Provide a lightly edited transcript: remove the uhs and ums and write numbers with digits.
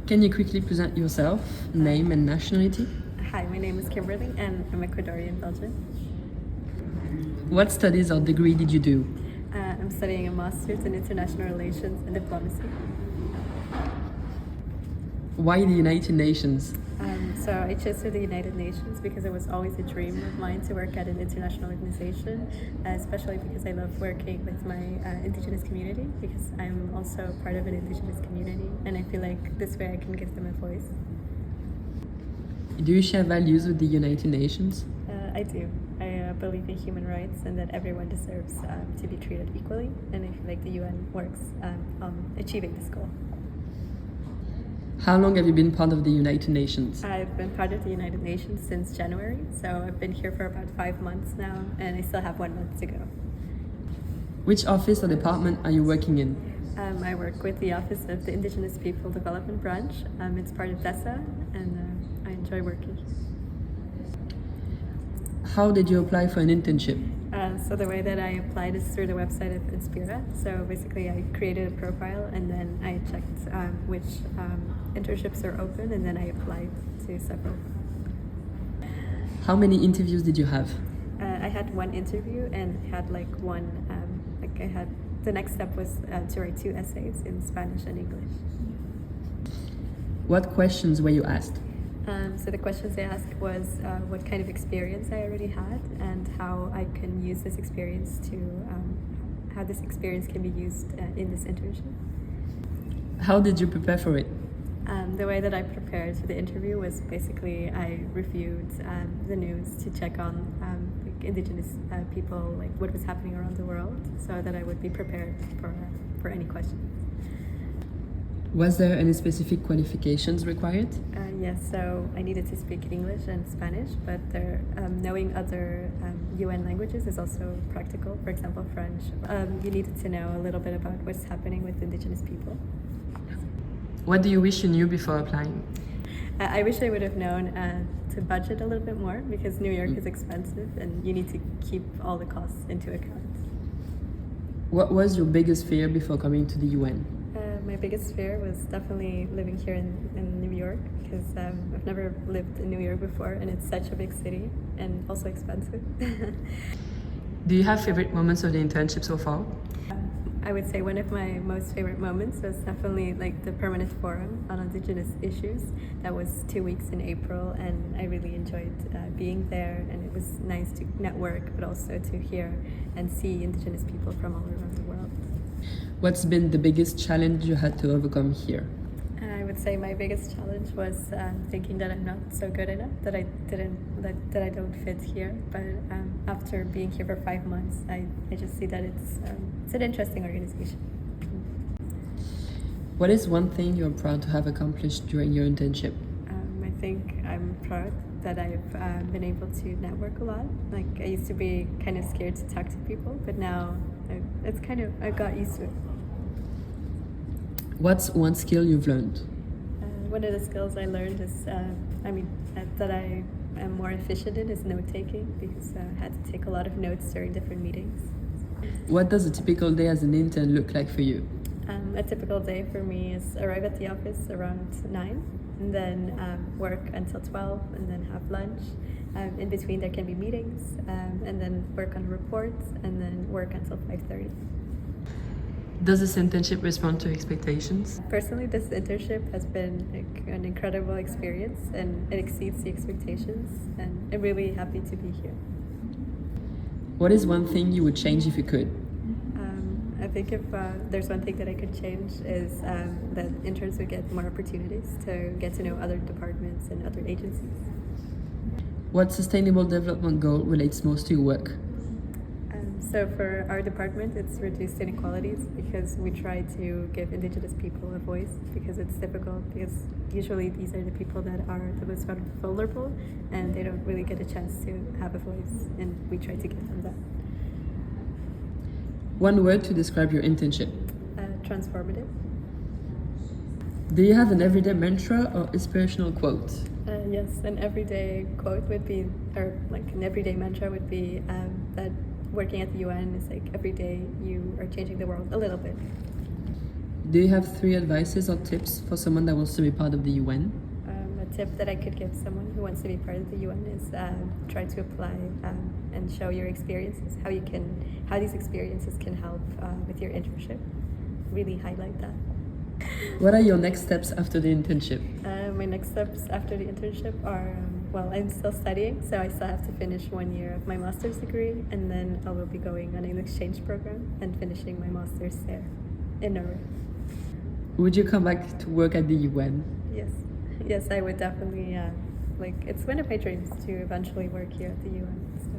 Can you quickly present yourself, name and nationality? Hi, my name is Kimberly and I'm Ecuadorian-Belgian. What studies or degree did you do? I'm studying a master's in international relations and diplomacy. Why the United Nations? So I chose the United Nations because it was always a dream of mine to work at an international organization, especially because I love working with my indigenous community, because I'm also part of an indigenous community and I feel like this way I can give them a voice. Do you share values with the United Nations? I do. I believe in human rights and that everyone deserves to be treated equally, and I feel like the UN works on achieving this goal. How long have you been part of the United Nations? I've been part of the United Nations since January, so I've been here for about 5 months now, and I still have 1 month to go. Which office or department are you working in? I work with the Office of the Indigenous People Development Branch. It's part of DESA, and I enjoy working. How did you apply for an internship? So the way that I applied is through the website of Inspira. So basically I created a profile and then I checked which internships are open, and then I applied to several. How many interviews did you have? I had one interview and had the next step was to write 2 essays in Spanish and English. What questions were you asked? So the questions they asked was what kind of experience I already had and how I can use this experience how this experience can be used in this internship. How did you prepare for it? The way that I prepared for the interview was basically I reviewed the news to check on indigenous people, like what was happening around the world, so that I would be prepared for any questions. Was there any specific qualifications required? Yes, so I needed to speak English and Spanish, but knowing other UN languages is also practical. For example, French. You needed to know a little bit about what's happening with indigenous people. What do you wish you knew before applying? I wish I would have known to budget a little bit more, because New York is expensive and you need to keep all the costs into account. What was your biggest fear before coming to the UN? My biggest fear was definitely living here in New York, because I've never lived in New York before and it's such a big city and also expensive. Do you have favorite moments of the internship so far? I would say one of my most favorite moments was definitely like the permanent forum on indigenous issues. That was 2 weeks in April, and I really enjoyed being there, and it was nice to network but also to hear and see indigenous people from all around the world. What's been the biggest challenge you had to overcome here? I would say my biggest challenge was thinking that I'm not so good enough, that I don't fit here. But after being here for 5 months, I just see that it's an interesting organization. What is one thing you're proud to have accomplished during your internship? I think I'm proud that I've been able to network a lot. Like, I used to be kind of scared to talk to people, but now I got used to it. What's one skill you've learned? One of the skills I learned is, that I am more efficient in is note-taking, because I had to take a lot of notes during different meetings. What does a typical day as an intern look like for you? A typical day for me is arrive at the office around 9, and then work until 12, and then have lunch. In between there can be meetings, and then work on reports, and then work until 5:30. Does this internship respond to expectations? Personally, this internship has been an incredible experience, and it exceeds the expectations, and I'm really happy to be here. What is one thing you would change if you could? I think if there's one thing that I could change is that interns would get more opportunities to get to know other departments and other agencies. What sustainable development goal relates most to your work? So for our department, it's reduced inequalities, because we try to give indigenous people a voice, because it's difficult, because usually these are the people that are the most vulnerable and they don't really get a chance to have a voice, and we try to give them that. One word to describe your internship. Transformative. Do you have an everyday mantra or inspirational quote? Yes, an everyday quote would be, or like an everyday mantra would be that working at the UN is like every day you are changing the world a little bit. Do you have 3 advices or tips for someone that wants to be part of the UN? A tip that I could give someone who wants to be part of the UN is try to apply and show your experiences, how these experiences can help with your internship. Really highlight that. What are your next steps after the internship? My next steps after the internship are, well, I'm still studying, so I still have to finish 1 year of my master's degree, and then I will be going on an exchange program and finishing my master's there in Norway. Would you come back to work at the UN? Yes, I would definitely, it's one of my dreams to eventually work here at the UN. So